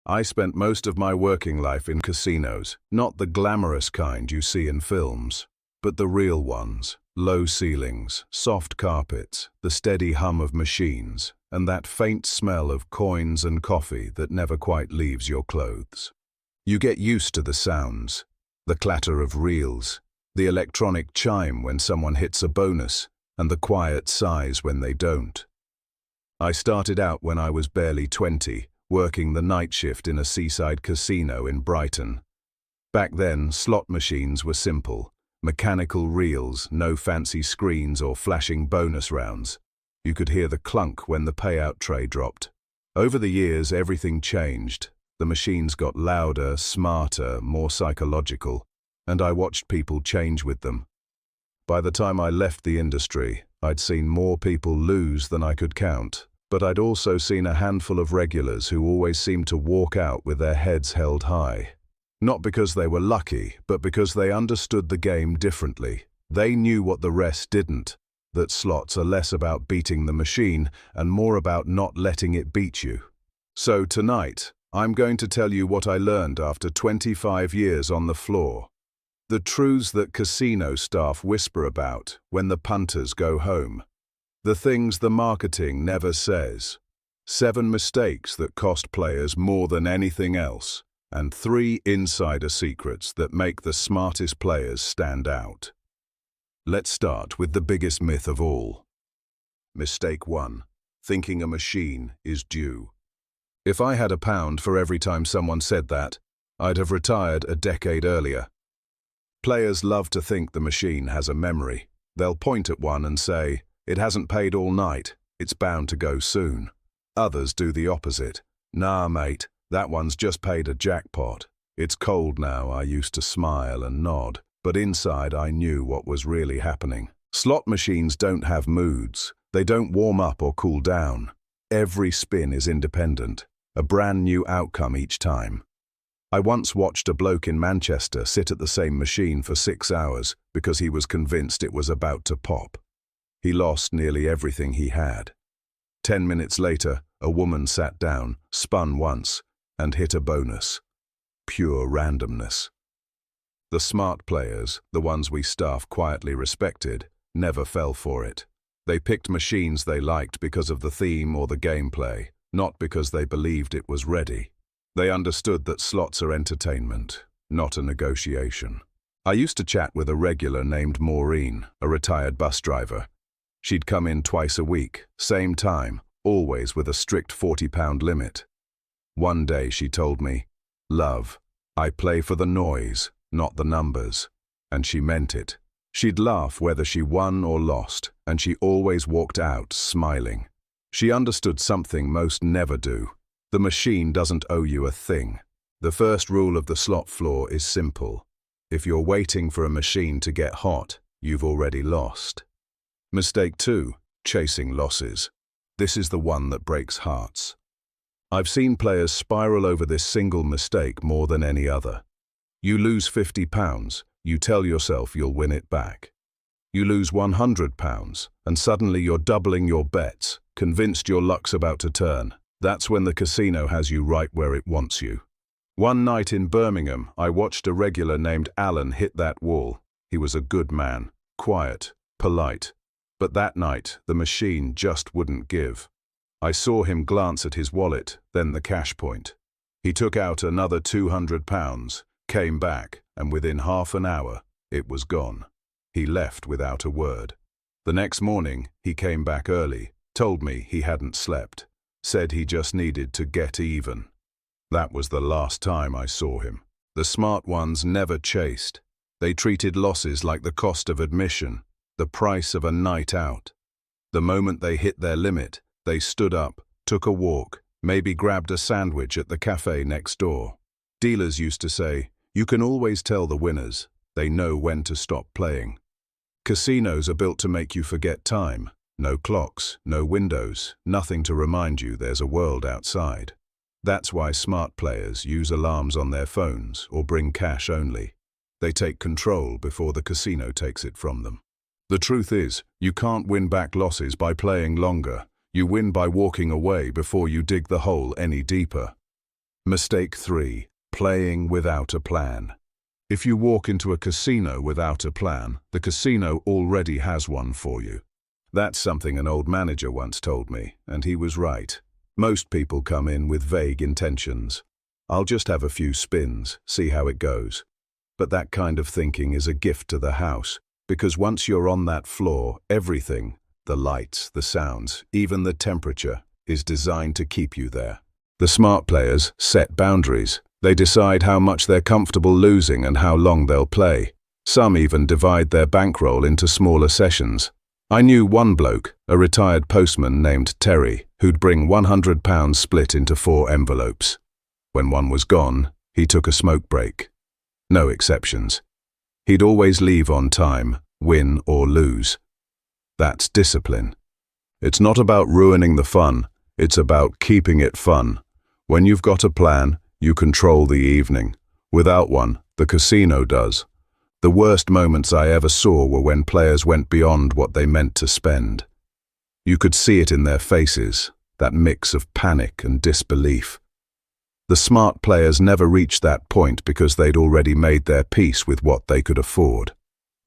I spent most of my working life in casinos, not the glamorous kind you see in films, but the real ones. Low ceilings, soft carpets, the steady hum of machines, and that faint smell of coins and coffee that never quite leaves your clothes. You get used to the sounds, the clatter of reels, the electronic chime when someone hits a bonus, and the quiet sighs when they don't. I started out when I was barely 20, working the night shift in a seaside casino in Brighton. Back then, slot machines were simple. Mechanical reels, no fancy screens or flashing bonus rounds. You could hear the clunk when the payout tray dropped. Over the years, everything changed. The machines got louder, smarter, more psychological, and I watched people change with them. By the time I left the industry, I'd seen more people lose than I could count, but I'd also seen a handful of regulars who always seemed to walk out with their heads held high. Not because they were lucky, but because they understood the game differently. They knew what the rest didn't, that slots are less about beating the machine and more about not letting it beat you. So tonight, I'm going to tell you what I learned after 25 years on the floor. The truths that casino staff whisper about when the punters go home. The things the marketing never says. 7 mistakes that cost players more than anything else. And 3 insider secrets that make the smartest players stand out. Let's start with the biggest myth of all. Mistake 1. Thinking a machine is due. If I had £1 for every time someone said that, I'd have retired a decade earlier. Players love to think the machine has a memory. They'll point at one and say, "It hasn't paid all night, it's bound to go soon." Others do the opposite. "Nah, mate. That one's just paid a jackpot. It's cold now." I used to smile and nod, but inside I knew what was really happening. Slot machines don't have moods. They don't warm up or cool down. Every spin is independent, a brand new outcome each time. I once watched a bloke in Manchester sit at the same machine for 6 hours because he was convinced it was about to pop. He lost nearly everything he had. 10 minutes later, a woman sat down, spun once, and hit a bonus. Pure randomness. The smart players, the ones we staff quietly respected, never fell for it. They picked machines they liked because of the theme or the gameplay, not because they believed it was ready. They understood that slots are entertainment, not a negotiation. I used to chat with a regular named Maureen, a retired bus driver. She'd come in twice a week, same time, always with a strict £40 limit. One day she told me, "Love, I play for the noise, not the numbers." And she meant it. She'd laugh whether she won or lost, and she always walked out smiling. She understood something most never do. The machine doesn't owe you a thing. The first rule of the slot floor is simple. If you're waiting for a machine to get hot, you've already lost. Mistake 2, chasing losses. This is the one that breaks hearts. I've seen players spiral over this single mistake more than any other. You lose £50, you tell yourself you'll win it back. You lose £100, and suddenly you're doubling your bets, convinced your luck's about to turn. That's when the casino has you right where it wants you. One night in Birmingham, I watched a regular named Alan hit that wall. He was a good man, quiet, polite. But that night, the machine just wouldn't give. I saw him glance at his wallet, then the cash point. He took out another £200, came back, and within half an hour, it was gone. He left without a word. The next morning, he came back early, told me he hadn't slept, said he just needed to get even. That was the last time I saw him. The smart ones never chased. They treated losses like the cost of admission, the price of a night out. The moment they hit their limit, they stood up, took a walk, maybe grabbed a sandwich at the cafe next door. Dealers used to say, "You can always tell the winners. They know when to stop playing." Casinos are built to make you forget time. No clocks, no windows, nothing to remind you there's a world outside. That's why smart players use alarms on their phones or bring cash only. They take control before the casino takes it from them. The truth is, you can't win back losses by playing longer. You win by walking away before you dig the hole any deeper. Mistake 3. Playing without a plan. If you walk into a casino without a plan, the casino already has one for you. That's something an old manager once told me, and he was right. Most people come in with vague intentions. I'll just have a few spins, see how it goes. But that kind of thinking is a gift to the house, because once you're on that floor, everything, the lights, the sounds, even the temperature, is designed to keep you there. The smart players set boundaries. They decide how much they're comfortable losing and how long they'll play. Some even divide their bankroll into smaller sessions. I knew one bloke, a retired postman named Terry, who'd bring £100 split into 4 envelopes. When one was gone, he took a smoke break. No exceptions. He'd always leave on time, win or lose. That's discipline. It's not about ruining the fun, it's about keeping it fun. When you've got a plan, you control the evening. Without one, the casino does. The worst moments I ever saw were when players went beyond what they meant to spend. You could see it in their faces, that mix of panic and disbelief. The smart players never reached that point because they'd already made their peace with what they could afford.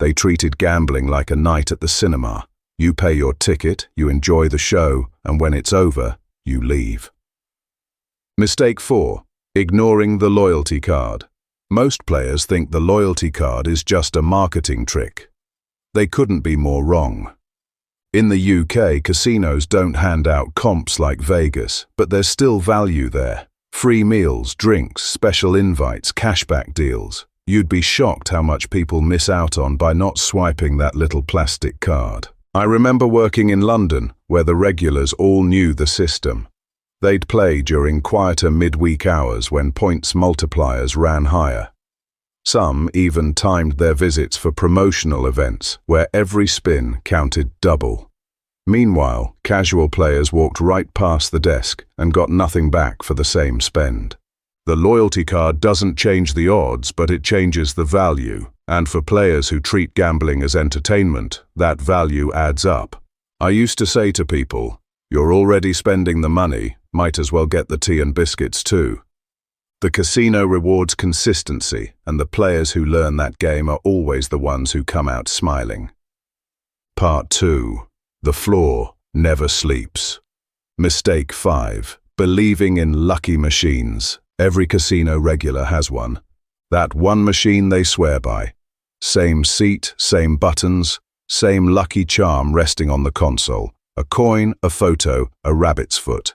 They treated gambling like a night at the cinema. You pay your ticket, you enjoy the show, and when it's over, you leave. Mistake 4. Ignoring the loyalty card. Most players think the loyalty card is just a marketing trick. They couldn't be more wrong. In the UK, casinos don't hand out comps like Vegas, but there's still value there. Free meals, drinks, special invites, cashback deals. You'd be shocked how much people miss out on by not swiping that little plastic card. I remember working in London, where the regulars all knew the system. They'd play during quieter midweek hours when points multipliers ran higher. Some even timed their visits for promotional events, where every spin counted double. Meanwhile, casual players walked right past the desk and got nothing back for the same spend. The loyalty card doesn't change the odds, but it changes the value. And for players who treat gambling as entertainment, that value adds up. I used to say to people, "You're already spending the money, might as well get the tea and biscuits too." The casino rewards consistency, and the players who learn that game are always the ones who come out smiling. Part 2. The floor never sleeps. Mistake 5. Believing in lucky machines. Every casino regular has one. That one machine they swear by. Same seat, same buttons, same lucky charm resting on the console. A coin, a photo, a rabbit's foot.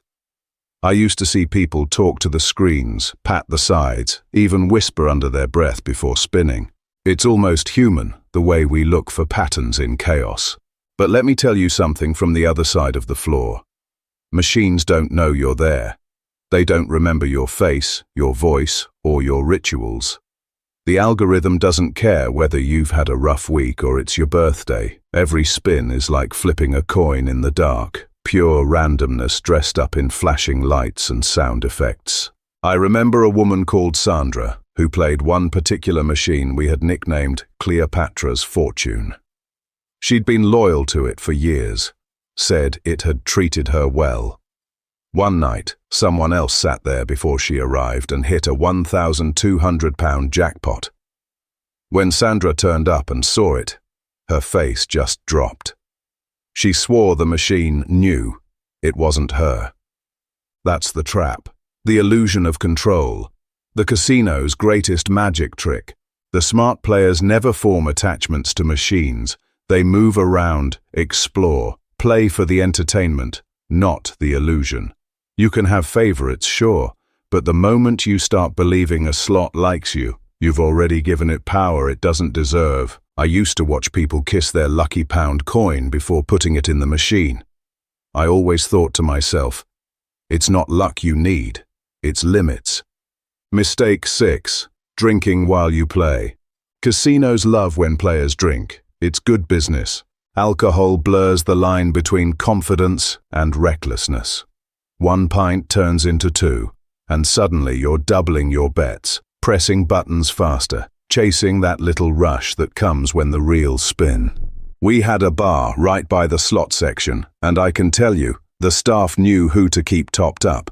I used to see people talk to the screens, pat the sides, even whisper under their breath before spinning. It's almost human, the way we look for patterns in chaos. But let me tell you something from the other side of the floor. Machines don't know you're there. They don't remember your face, your voice, or your rituals. The algorithm doesn't care whether you've had a rough week or it's your birthday. Every spin is like flipping a coin in the dark, pure randomness dressed up in flashing lights and sound effects. I remember a woman called Sandra, who played one particular machine we had nicknamed Cleopatra's Fortune. She'd been loyal to it for years, said it had treated her well. One night, someone else sat there before she arrived and hit a £1,200 jackpot. When Sandra turned up and saw it, her face just dropped. She swore the machine knew it wasn't her. That's the trap, the illusion of control, the casino's greatest magic trick. The smart players never form attachments to machines. They move around, explore, play for the entertainment, not the illusion. You can have favorites, sure, but the moment you start believing a slot likes you, you've already given it power it doesn't deserve. I used to watch people kiss their lucky pound coin before putting it in the machine. I always thought to myself, it's not luck you need, it's limits. Mistake 6. Drinking while you play. Casinos love when players drink. It's good business. Alcohol blurs the line between confidence and recklessness. 1 pint turns into 2, and suddenly you're doubling your bets, pressing buttons faster, chasing that little rush that comes when the reels spin. We had a bar right by the slot section, and I can tell you, the staff knew who to keep topped up.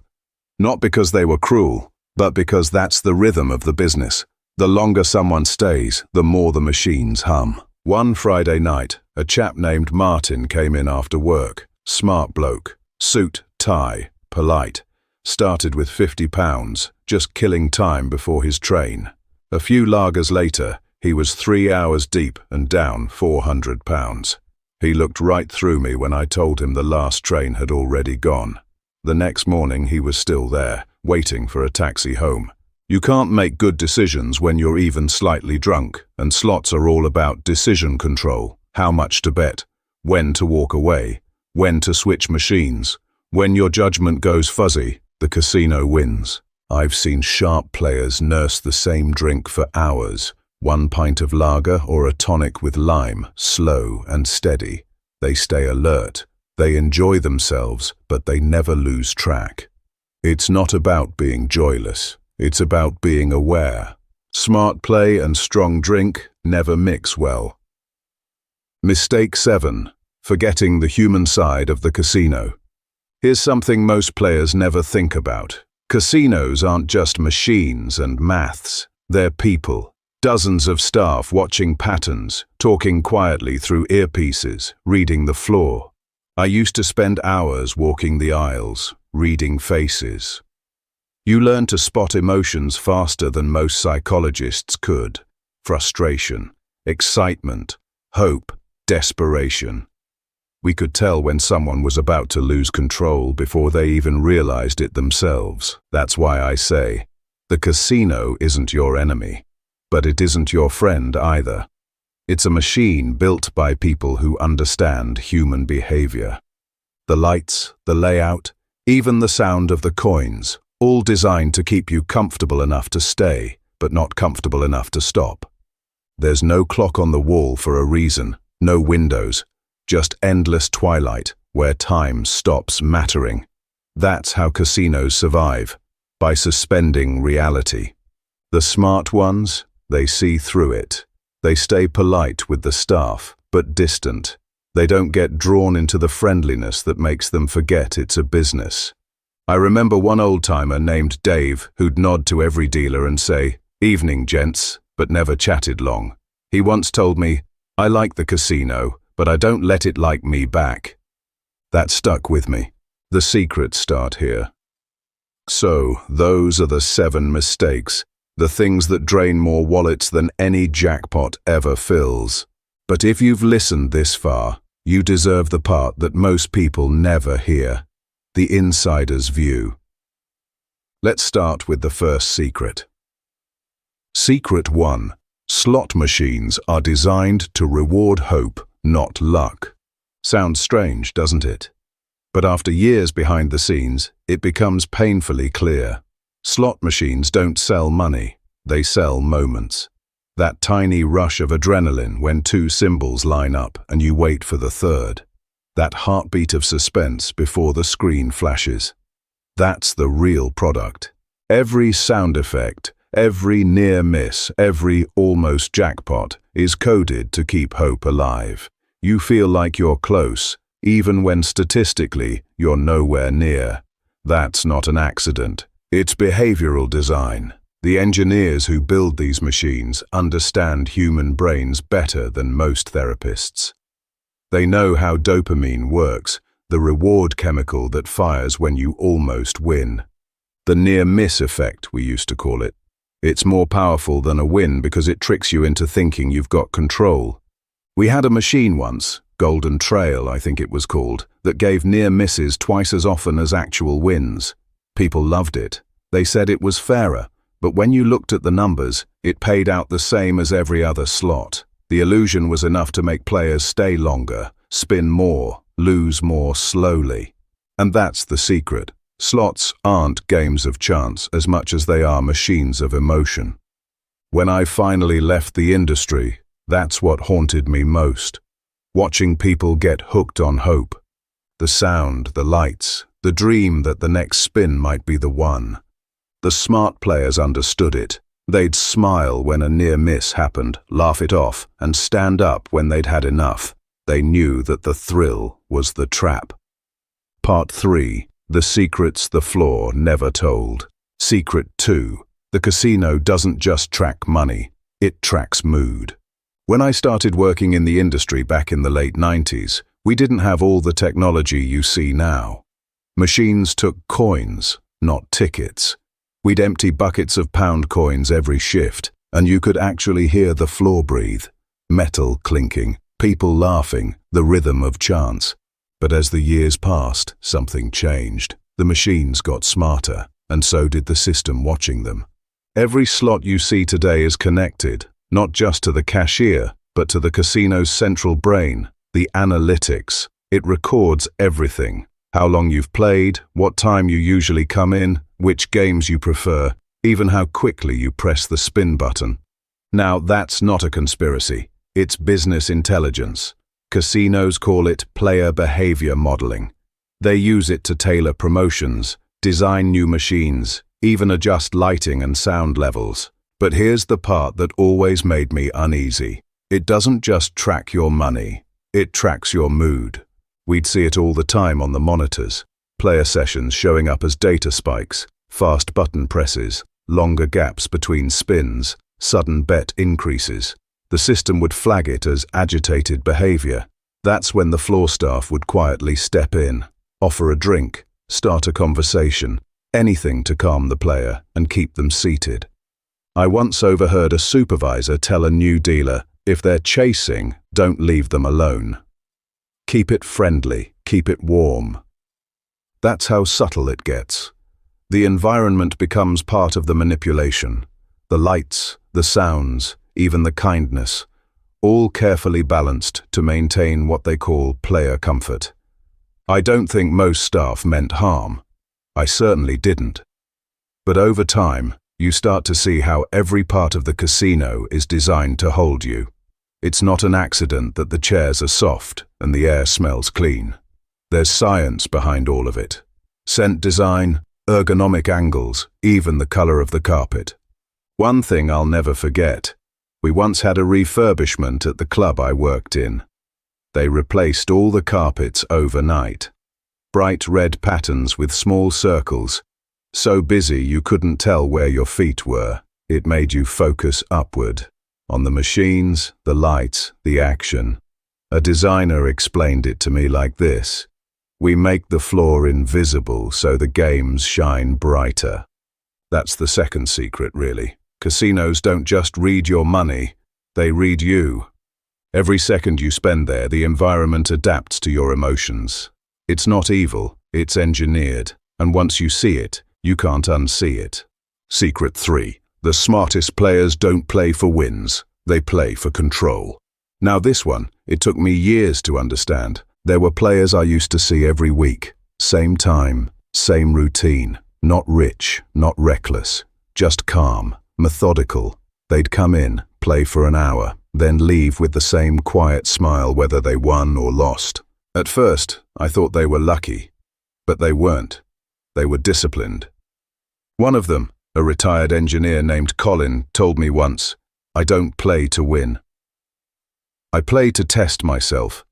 Not because they were cruel, but because that's the rhythm of the business. The longer someone stays, the more the machines hum. One Friday night, a chap named Martin came in after work. Smart bloke, suit, tie, polite. Started with £50, just killing time before his train. A few lagers later, he was 3 hours deep and down £400. He looked right through me when I told him the last train had already gone. The next morning he was still there, waiting for a taxi home. You can't make good decisions when you're even slightly drunk, and slots are all about decision control, how much to bet, when to walk away, when to switch machines. When your judgment goes fuzzy, the casino wins. I've seen sharp players nurse the same drink for hours, 1 pint of lager or a tonic with lime, slow and steady. They stay alert. They enjoy themselves, but they never lose track. It's not about being joyless. It's about being aware. Smart play and strong drink never mix well. Mistake 7. Forgetting the human side of the casino. Here's something most players never think about. Casinos aren't just machines and maths. They're people. Dozens of staff watching patterns, talking quietly through earpieces, reading the floor. I used to spend hours walking the aisles, reading faces. You learn to spot emotions faster than most psychologists could. Frustration, excitement, hope, desperation. We could tell when someone was about to lose control before they even realized it themselves. That's why I say, the casino isn't your enemy, but it isn't your friend either. It's a machine built by people who understand human behavior. The lights, the layout, even the sound of the coins, all designed to keep you comfortable enough to stay, but not comfortable enough to stop. There's no clock on the wall for a reason, no windows, just endless twilight where time stops mattering. That's how casinos survive, by suspending reality. The smart ones, they see through it. They stay polite with the staff, but distant. They don't get drawn into the friendliness that makes them forget it's a business. I remember one old-timer named Dave who'd nod to every dealer and say, "Evening, gents," but never chatted long. He once told me, "I like the casino, but I don't let it like me back." That stuck with me. The secrets start here. So, those are the 7 mistakes, the things that drain more wallets than any jackpot ever fills. But if you've listened this far, you deserve the part that most people never hear. The insider's view. Let's start with the first secret. Secret 1. Slot machines are designed to reward hope, not luck. Sounds strange, doesn't it? But after years behind the scenes, it becomes painfully clear. Slot machines don't sell money, they sell moments. That tiny rush of adrenaline when 2 symbols line up and you wait for the third. That heartbeat of suspense before the screen flashes. That's the real product. Every sound effect, every near miss, every almost jackpot is coded to keep hope alive. You feel like you're close, even when statistically you're nowhere near. That's not an accident. It's behavioral design. The engineers who build these machines understand human brains better than most therapists. They know how dopamine works, the reward chemical that fires when you almost win. The near-miss effect, we used to call it. It's more powerful than a win because it tricks you into thinking you've got control. We had a machine once, Golden Trail I think it was called, that gave near misses twice as often as actual wins. People loved it. They said it was fairer, but when you looked at the numbers, it paid out the same as every other slot. The illusion was enough to make players stay longer, spin more, lose more slowly. And that's the secret. Slots aren't games of chance as much as they are machines of emotion. When I finally left the industry, that's what haunted me most. Watching people get hooked on hope. The sound, the lights, the dream that the next spin might be the one. The smart players understood it. They'd smile when a near miss happened, laugh it off, and stand up when they'd had enough. They knew that the thrill was the trap. Part 3. The secrets the floor never told. Secret 2. The casino doesn't just track money, it tracks mood. When I started working in the industry back in the late 90s, we didn't have all the technology you see now. Machines took coins, not tickets. We'd empty buckets of pound coins every shift, and you could actually hear the floor breathe. Metal clinking, people laughing, the rhythm of chance. But as the years passed, something changed. The machines got smarter, and so did the system watching them. Every slot you see today is connected, not just to the cashier, but to the casino's central brain, the analytics. It records everything. How long you've played, what time you usually come in, which games you prefer, even how quickly you press the spin button. Now, that's not a conspiracy. It's business intelligence. Casinos call it player behavior modeling. They use it to tailor promotions, design new machines, even adjust lighting and sound levels. But here's the part that always made me uneasy. It doesn't just track your money, it tracks your mood. We'd see it all the time on the monitors. Player sessions showing up as data spikes, fast button presses, longer gaps between spins, sudden bet increases. The system would flag it as agitated behavior. That's when the floor staff would quietly step in, offer a drink, start a conversation, anything to calm the player and keep them seated. I once overheard a supervisor tell a new dealer, if they're chasing, don't leave them alone. Keep it friendly, keep it warm. That's how subtle it gets. The environment becomes part of the manipulation. The lights, the sounds, even the kindness, all carefully balanced to maintain what they call player comfort. I don't think most staff meant harm. I certainly didn't. But over time, you start to see how every part of the casino is designed to hold you. It's not an accident that the chairs are soft and the air smells clean. There's science behind all of it. Scent design, ergonomic angles, even the color of the carpet. One thing I'll never forget. We once had a refurbishment at the club I worked in. They replaced all the carpets overnight. Bright red patterns with small circles. So busy you couldn't tell where your feet were. It made you focus upward. On the machines, the lights, the action. A designer explained it to me like this. We make the floor invisible so the games shine brighter. That's the second secret, really. Casinos don't just read your money, they read you. Every second you spend there, the environment adapts to your emotions. It's not evil, it's engineered, and once you see it, you can't unsee it. Secret 3. The smartest players don't play for wins, they play for control. Now this one, it took me years to understand. There were players I used to see every week. Same time, same routine. Not rich, not reckless, just calm, methodical. They'd come in, play for an hour, then leave with the same quiet smile whether they won or lost. At first, I thought they were lucky, but they weren't. They were disciplined. One of them, a retired engineer named Colin, told me once, I don't play to win. I play to test myself.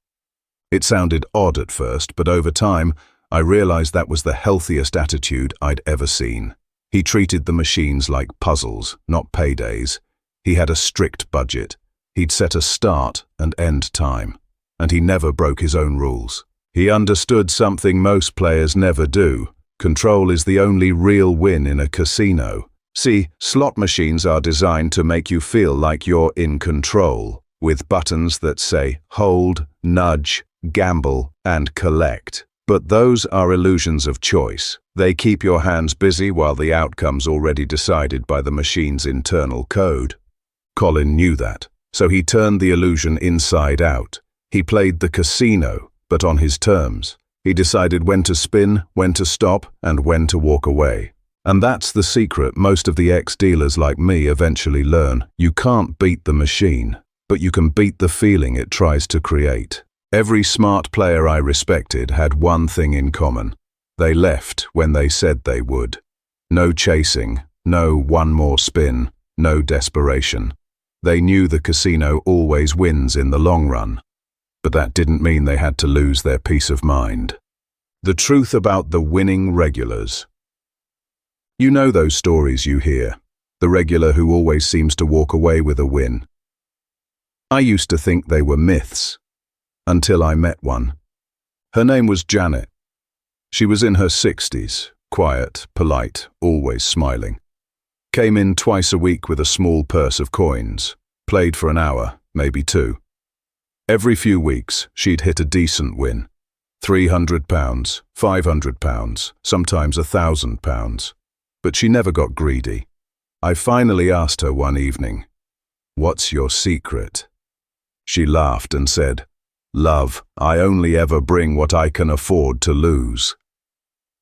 It sounded odd at first, but over time, I realized that was the healthiest attitude I'd ever seen. He treated the machines like puzzles, not paydays. He had a strict budget. He'd set a start and end time, and he never broke his own rules. He understood something most players never do. Control is the only real win in a casino. See, slot machines are designed to make you feel like you're in control, with buttons that say hold, nudge, gamble, and collect. But those are illusions of choice. They keep your hands busy while the outcome's already decided by the machine's internal code. Colin knew that, so he turned the illusion inside out. He played the casino, but on his terms. He decided when to spin, when to stop, and when to walk away. And that's the secret most of the ex-dealers like me eventually learn. You can't beat the machine, but you can beat the feeling it tries to create. Every smart player I respected had one thing in common. They left when they said they would. No chasing, no one more spin, no desperation. They knew the casino always wins in the long run. But that didn't mean they had to lose their peace of mind. The truth about the winning regulars. You know those stories you hear, the regular who always seems to walk away with a win. I used to think they were myths, until I met one. Her name was Janet. She was in her 60s, quiet, polite, always smiling. Came in twice a week with a small purse of coins, played for an hour, maybe two. Every few weeks, she'd hit a decent win. £300, £500, sometimes £1,000. But she never got greedy. I finally asked her one evening, "What's your secret?" She laughed and said, "Love, I only ever bring what I can afford to lose."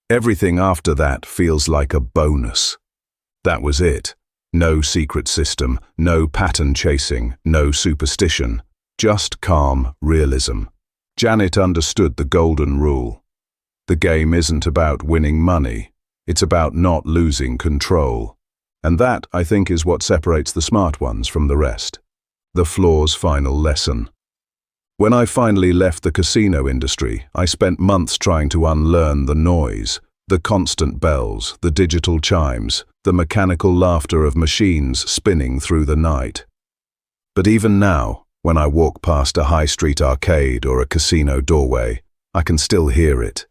Everything after that feels like a bonus. That was it. No secret system, no pattern chasing, no superstition. Just calm realism. Janet understood the golden rule. The game isn't about winning money. It's about not losing control. And that, I think, is what separates the smart ones from the rest. The flaw's final lesson. When I finally left the casino industry, I spent months trying to unlearn the noise, the constant bells, the digital chimes, the mechanical laughter of machines spinning through the night. But even now, when I walk past a high street arcade or a casino doorway, I can still hear it.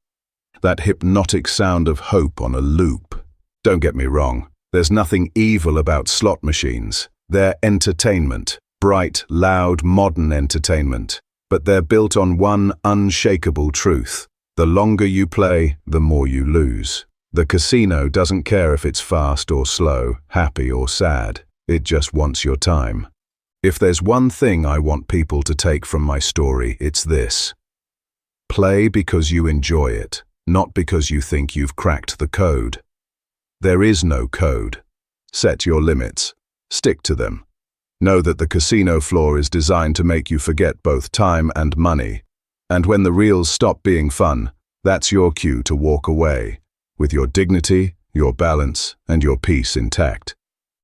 That hypnotic sound of hope on a loop. Don't get me wrong, there's nothing evil about slot machines. They're entertainment, bright, loud, modern entertainment. But they're built on one unshakable truth. The longer you play, the more you lose. The casino doesn't care if it's fast or slow, happy or sad. It just wants your time. If there's one thing I want people to take from my story, it's this. Play because you enjoy it, not because you think you've cracked the code. There is no code. Set your limits. Stick to them. Know that the casino floor is designed to make you forget both time and money. And when the reels stop being fun, that's your cue to walk away, with your dignity, your balance, and your peace intact.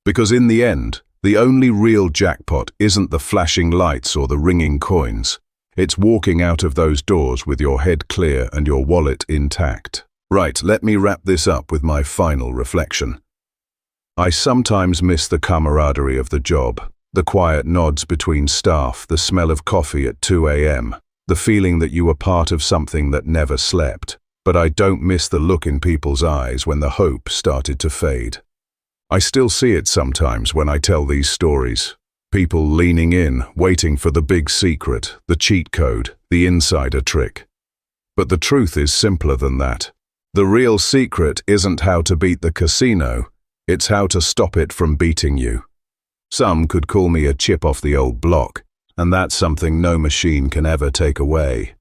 Because in the end, the only real jackpot isn't the flashing lights or the ringing coins. It's walking out of those doors with your head clear and your wallet intact. Right, let me wrap this up with my final reflection. I sometimes miss the camaraderie of the job. The quiet nods between staff, the smell of coffee at 2 a.m., the feeling that you were part of something that never slept. But I don't miss the look in people's eyes when the hope started to fade. I still see it sometimes when I tell these stories. People leaning in, waiting for the big secret, the cheat code, the insider trick. But the truth is simpler than that. The real secret isn't how to beat the casino, it's how to stop it from beating you. Some could call me a chip off the old block, and that's something no machine can ever take away.